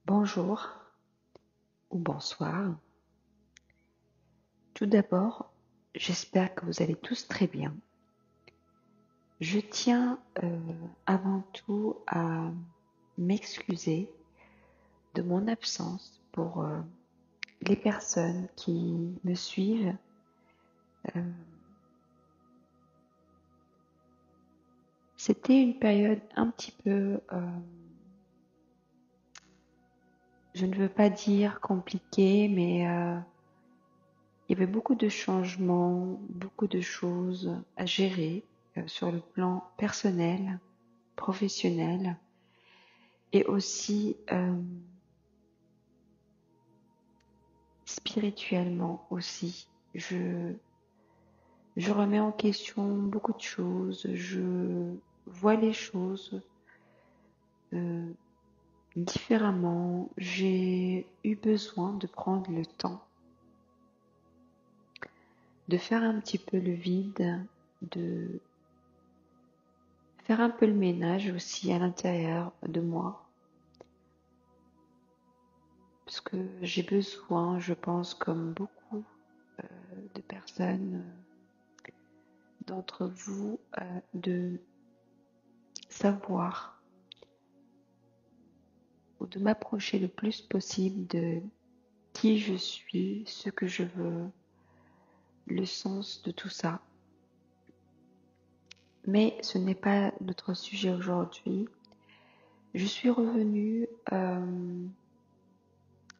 Bonjour ou bonsoir. Tout d'abord, j'espère que vous allez tous très bien. Je tiens avant tout à m'excuser de mon absence pour les personnes qui me suivent. C'était une période un petit peu, je ne veux pas dire compliquée, mais il y avait beaucoup de changements, beaucoup de choses à gérer sur le plan personnel, professionnel et aussi spirituellement aussi. Je remets en question beaucoup de choses, je vois les choses euh, différemment. J'ai eu besoin de prendre le temps de faire un petit peu le vide, de faire un peu le ménage aussi à l'intérieur de moi. Parce que j'ai besoin, je pense, comme beaucoup de personnes d'entre vous, de savoir ou de m'approcher le plus possible de qui je suis, ce que je veux, le sens de tout ça. Mais ce n'est pas notre sujet aujourd'hui. Je suis revenue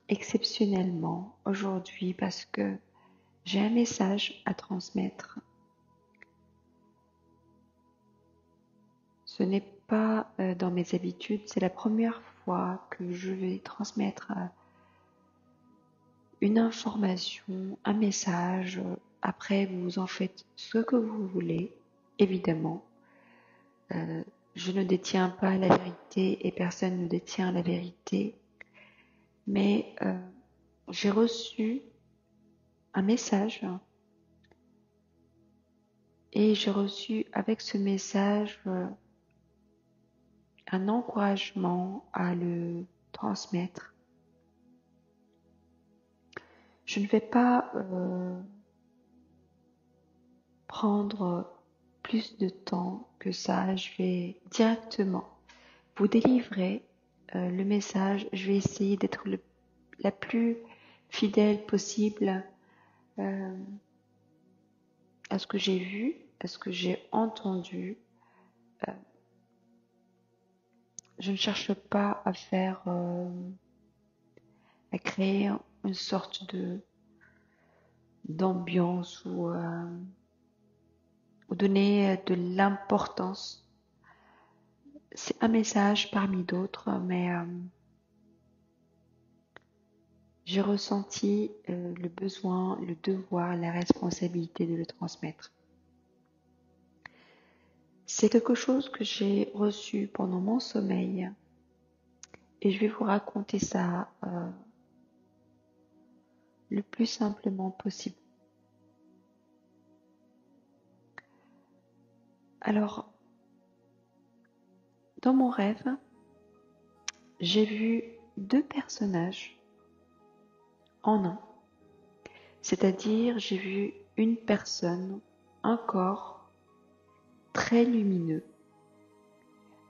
exceptionnellement aujourd'hui parce que j'ai un message à transmettre. Ce n'est pas dans mes habitudes, c'est la première fois que je vais transmettre une information, un message. Après, vous en faites ce que vous voulez, évidemment. Je ne détiens pas la vérité et personne ne détient la vérité. Mais j'ai reçu un message et j'ai reçu avec ce message un encouragement à le transmettre. Je ne vais pas prendre plus de temps que ça. Je vais directement vous délivrer le message. Je vais essayer d'être la plus fidèle possible à ce que j'ai vu, à ce que j'ai entendu. Je ne cherche pas à faire, à créer une sorte d'ambiance ou donner de l'importance. C'est un message parmi d'autres, mais j'ai ressenti le besoin, le devoir, la responsabilité de le transmettre. C'est quelque chose que j'ai reçu pendant mon sommeil et je vais vous raconter ça le plus simplement possible. Alors, dans mon rêve, j'ai vu deux personnages en un. C'est-à-dire, j'ai vu une personne, un corps très lumineux,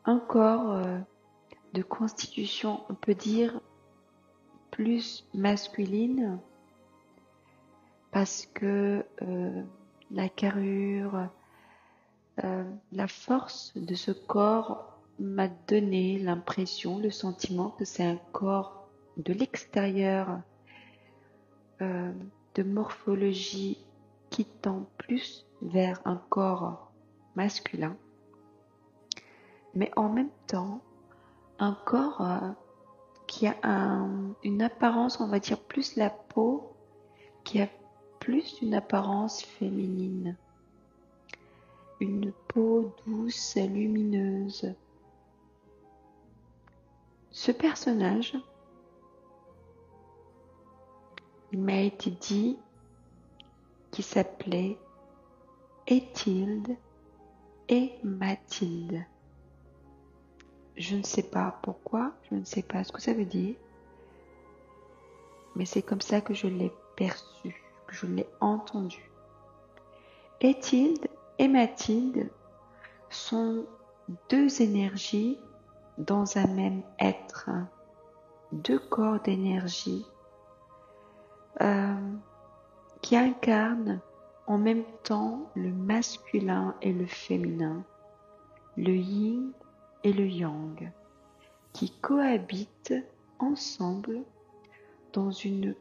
un corps de constitution, on peut dire, plus masculine, parce que la carrure, la force de ce corps m'a donné l'impression, le sentiment que c'est un corps de l'extérieur, de morphologie qui tend plus vers un corps masculin, mais en même temps un corps qui a une apparence, on va dire plus la peau, qui a plus une apparence féminine. Une peau douce, lumineuse. Ce personnage, il m'a été dit qu'il s'appelait Ethilde et Mathilde. Je ne sais pas pourquoi, je ne sais pas ce que ça veut dire, mais c'est comme ça que je l'ai perçu, que je l'ai entendu. Éthilde et Mathilde sont deux énergies dans un même être, deux corps d'énergie qui incarnent en même temps le masculin et le féminin, le yin et le yang, qui cohabitent ensemble dans une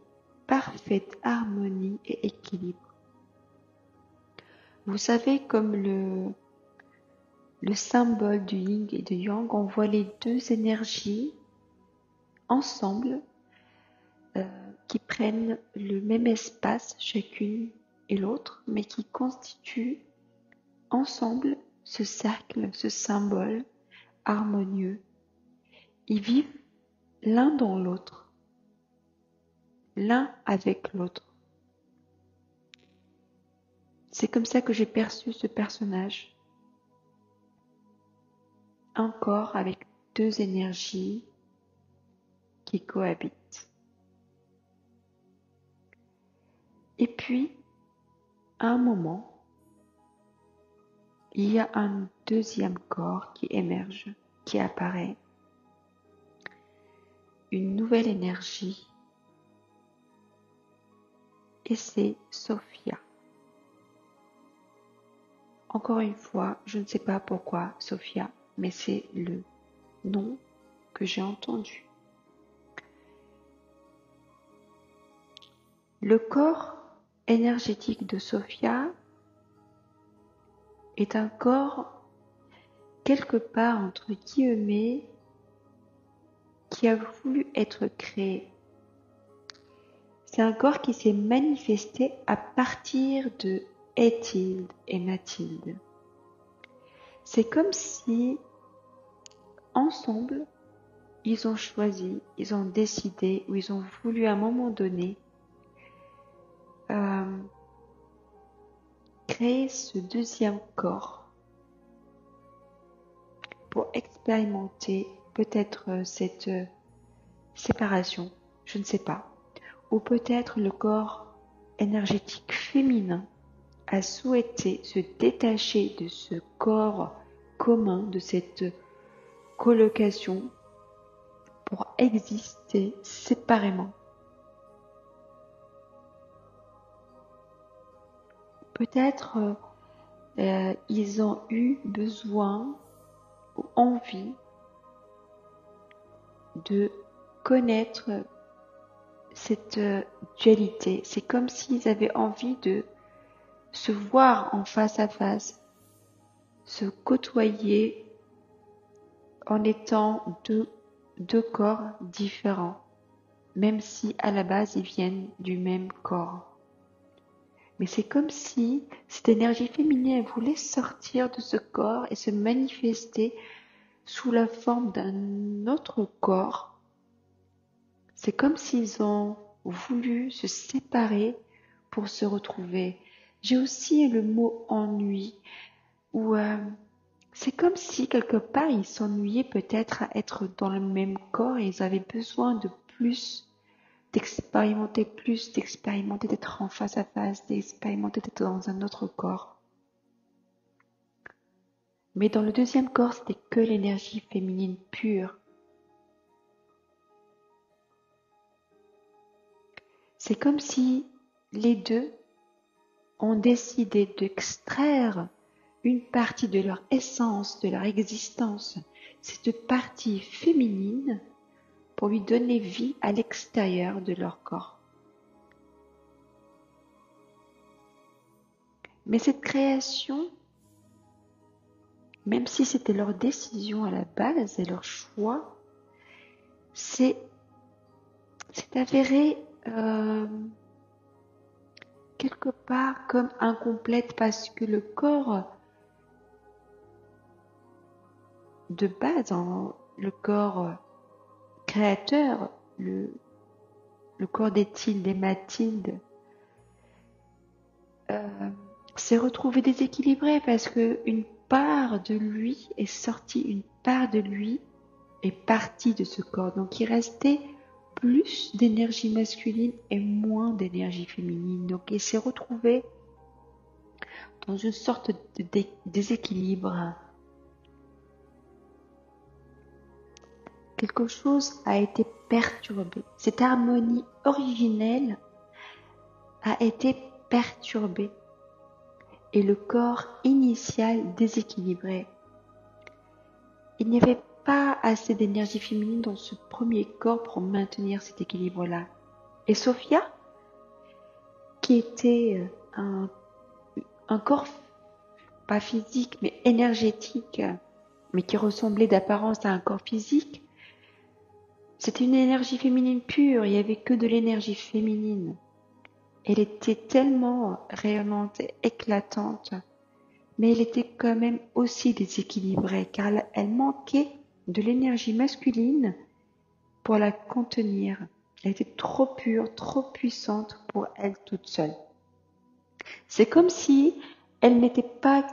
parfaite harmonie et équilibre. Vous savez, comme le symbole du yin et du yang, on voit les deux énergies ensemble qui prennent le même espace chacune et l'autre, mais qui constituent ensemble ce cercle, ce symbole harmonieux. Ils vivent l'un dans l'autre, l'un avec l'autre. C'est comme ça que j'ai perçu ce personnage. Un corps avec deux énergies qui cohabitent. Et puis, à un moment, il y a un deuxième corps qui émerge, qui apparaît. Une nouvelle énergie. Et c'est Sophia. Encore une fois, je ne sais pas pourquoi Sophia, mais c'est le nom que j'ai entendu. Le corps énergétique de Sophia est un corps quelque part entre guillemets qui a voulu être créé. C'est un corps qui s'est manifesté à partir de Éthilde et Mathilde. C'est comme si, ensemble, ils ont choisi, ils ont décidé, ou ils ont voulu à un moment donné créer ce deuxième corps pour expérimenter peut-être cette séparation, je ne sais pas. Ou peut-être le corps énergétique féminin a souhaité se détacher de ce corps commun, de cette colocation, pour exister séparément. Peut-être ils ont eu besoin ou envie de connaître cette dualité. C'est comme s'ils avaient envie de se voir en face à face, se côtoyer en étant deux corps différents, même si à la base ils viennent du même corps. Mais c'est comme si cette énergie féminine voulait sortir de ce corps et se manifester sous la forme d'un autre corps. C'est comme s'ils ont voulu se séparer pour se retrouver. J'ai aussi le mot ennui, où c'est comme si quelque part ils s'ennuyaient peut-être à être dans le même corps et ils avaient besoin de plus, d'expérimenter plus, d'expérimenter d'être en face à face, d'expérimenter d'être dans un autre corps. Mais dans le deuxième corps, c'était que l'énergie féminine pure. C'est comme si les deux ont décidé d'extraire une partie de leur essence, de leur existence, cette partie féminine, pour lui donner vie à l'extérieur de leur corps. Mais cette création, même si c'était leur décision à la base et leur choix, c'est avéré quelque part comme incomplète parce que le corps de base, le corps créateur, le corps d'Éthilde et Mathilde s'est retrouvé déséquilibré parce que une part de lui est sortie, une part de lui est partie de ce corps. Donc il restait plus d'énergie masculine et moins d'énergie féminine. Donc il s'est retrouvé dans une sorte de déséquilibre. Quelque chose a été perturbé. Cette harmonie originelle a été perturbée et le corps initial déséquilibré. Il n'y avait pas assez d'énergie féminine dans ce premier corps pour maintenir cet équilibre-là. Et Sophia, qui était un corps pas physique mais énergétique, mais qui ressemblait d'apparence à un corps physique, c'était une énergie féminine pure, il n'y avait que de l'énergie féminine. Elle était tellement rayonnante et éclatante, mais elle était quand même aussi déséquilibrée, car elle manquait de l'énergie masculine pour la contenir. Elle était trop pure, trop puissante pour elle toute seule. C'est comme si elle n'était pas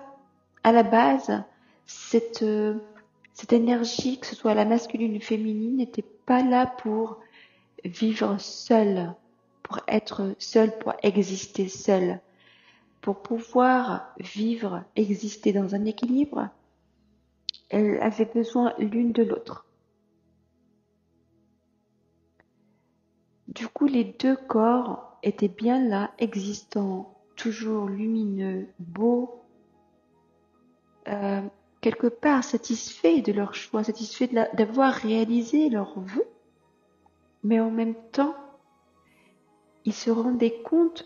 à la base, cette énergie, que ce soit la masculine ou féminine, n'était pas là pour vivre seule, pour être seule, pour exister seule. Pour pouvoir vivre, exister dans un équilibre, elle avait besoin l'une de l'autre. Du coup, les deux corps étaient bien là, existants, toujours lumineux, beaux, quelque part satisfaits de leur choix, satisfaits d'avoir réalisé leur vœu, mais en même temps, ils se rendaient compte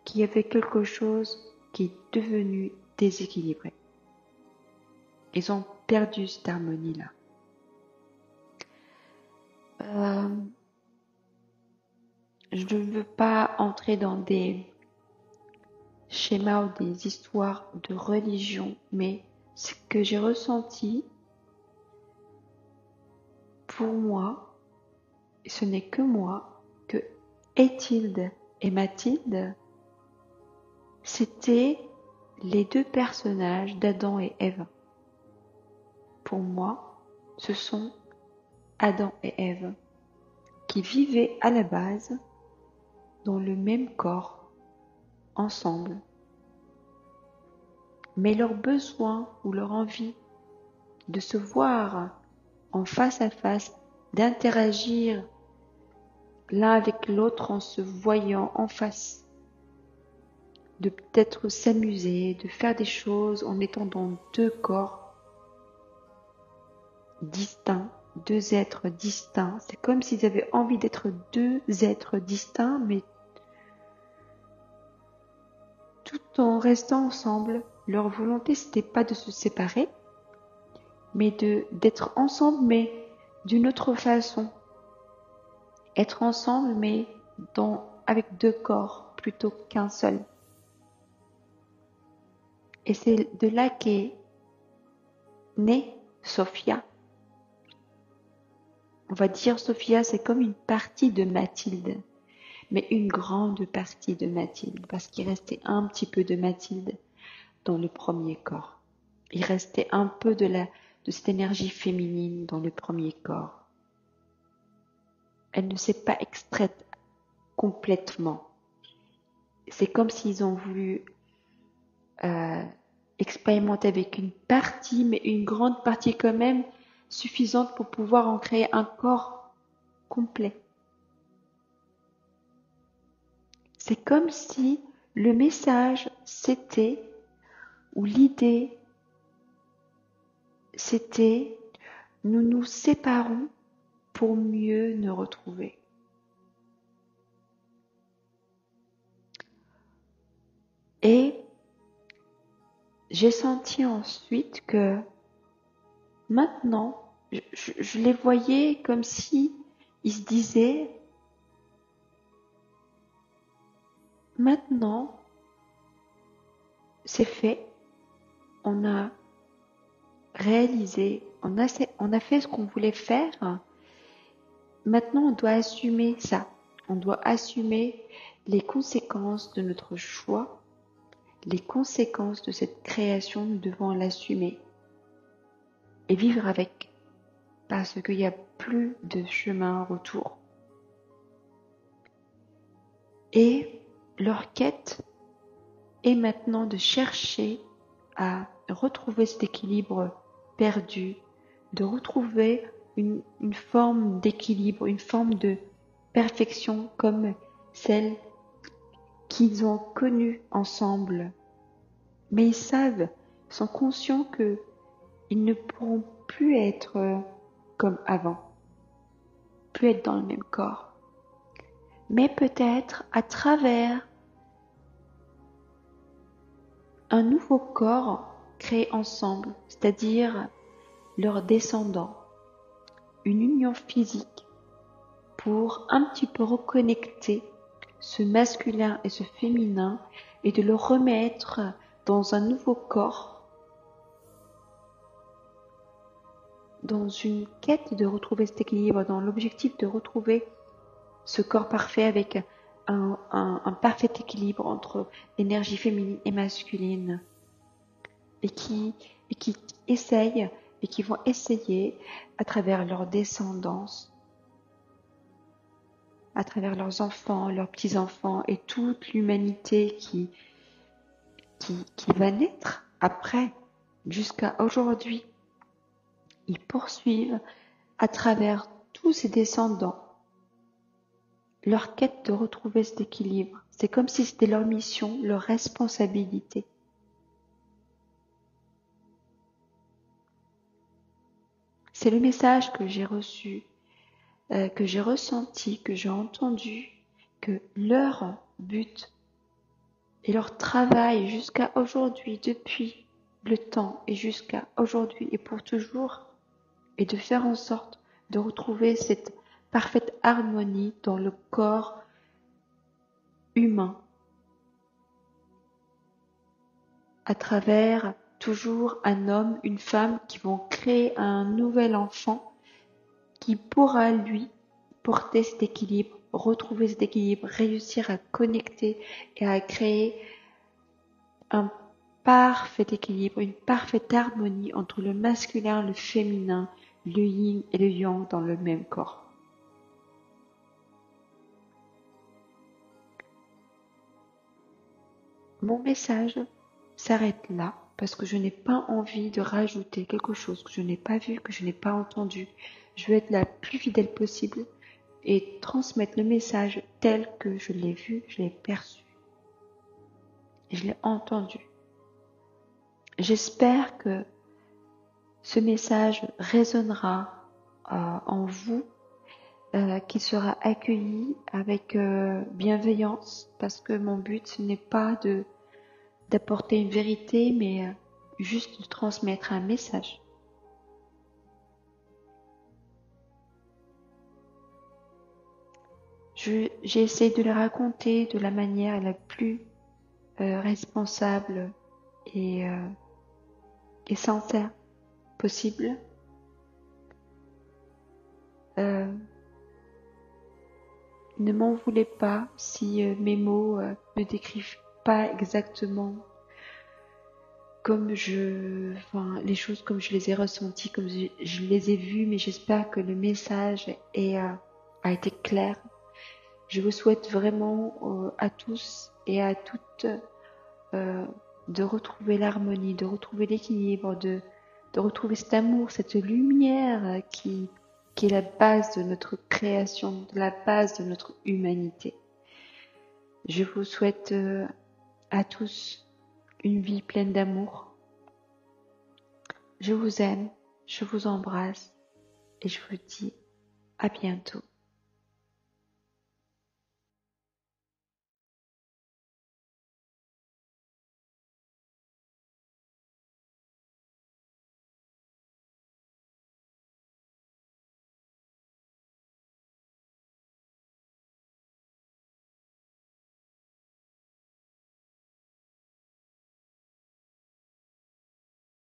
qu'il y avait quelque chose qui est devenu déséquilibré. Ils ont perdu cette harmonie-là. Je ne veux pas entrer dans des schémas ou des histoires de religion, mais ce que j'ai ressenti, pour moi, et ce n'est que moi, que Ethilde et Mathilde, c'était les deux personnages d'Adam et Ève. Pour moi, ce sont Adam et Ève qui vivaient à la base dans le même corps, ensemble. Mais leur besoin ou leur envie de se voir en face à face, d'interagir l'un avec l'autre en se voyant en face, de peut-être s'amuser, de faire des choses en étant dans deux corps distincts, deux êtres distincts. C'est comme s'ils avaient envie d'être deux êtres distincts, mais tout en restant ensemble. Leur volonté, c'était pas de se séparer, mais d'être ensemble, mais d'une autre façon. Être ensemble, mais avec deux corps plutôt qu'un seul. Et c'est de là qu'est née Sophia. On va dire Sophia, c'est comme une partie de Mathilde, mais une grande partie de Mathilde, parce qu'il restait un petit peu de Mathilde dans le premier corps. Il restait un peu de cette énergie féminine dans le premier corps. Elle ne s'est pas extraite complètement. C'est comme s'ils ont voulu expérimenter avec une partie, mais une grande partie quand même suffisante pour pouvoir en créer un corps complet. C'est comme si le message c'était, ou l'idée c'était, nous nous séparons pour mieux nous retrouver. Et j'ai senti ensuite que maintenant, je les voyais comme si ils se disaient, maintenant, c'est fait, on a réalisé, on a fait ce qu'on voulait faire, maintenant on doit assumer ça, on doit assumer les conséquences de notre choix, les conséquences de cette création, nous devons l'assumer et vivre avec, parce qu'il n'y a plus de chemin retour. Et leur quête est maintenant de chercher à retrouver cet équilibre perdu, de retrouver une forme d'équilibre, une forme de perfection comme celle qu'ils ont connue ensemble. Mais ils savent, sont conscients qu'ils ne pourront plus être comme avant, plus être dans le même corps. Mais peut-être à travers un nouveau corps créé ensemble, c'est-à-dire leurs descendants, une union physique pour un petit peu reconnecter ce masculin et ce féminin et de le remettre dans un nouveau corps, dans une quête de retrouver cet équilibre, dans l'objectif de retrouver ce corps parfait avec un parfait équilibre entre l'énergie féminine et masculine et qui essayent et qui vont essayer à travers leur descendance, à travers leurs enfants, leurs petits-enfants et toute l'humanité qui va naître après, jusqu'à aujourd'hui. Ils poursuivent à travers tous ces descendants leur quête de retrouver cet équilibre. C'est comme si c'était leur mission, leur responsabilité. C'est le message que j'ai reçu, que j'ai ressenti, que j'ai entendu, que leur but et leur travail jusqu'à aujourd'hui, depuis le temps et jusqu'à aujourd'hui et pour toujours, est de faire en sorte de retrouver cette parfaite harmonie dans le corps humain, à travers toujours un homme, une femme qui vont créer un nouvel enfant qui pourra lui porter cet équilibre, retrouver cet équilibre, réussir à connecter et à créer un parfait équilibre, une parfaite harmonie entre le masculin, le féminin, le yin et le yang dans le même corps. Mon message s'arrête là parce que je n'ai pas envie de rajouter quelque chose que je n'ai pas vu, que je n'ai pas entendu. Je veux être la plus fidèle possible et transmettre le message tel que je l'ai vu, je l'ai perçu et je l'ai entendu. J'espère que ce message résonnera en vous, qu'il sera accueilli avec bienveillance, parce que mon but ce n'est pas d'apporter une vérité, mais juste de transmettre un message. J'ai essayé de le raconter de la manière la plus responsable et sincère possible. Ne m'en voulez pas si mes mots ne décrivent pas exactement comme les choses comme je les ai ressenties, comme je les ai vues, mais j'espère que le message a été clair. Je vous souhaite vraiment à tous et à toutes de retrouver l'harmonie, de retrouver l'équilibre, de retrouver cet amour, cette lumière qui est la base de notre création, la base de notre humanité. Je vous souhaite à tous une vie pleine d'amour. Je vous aime, je vous embrasse et je vous dis à bientôt.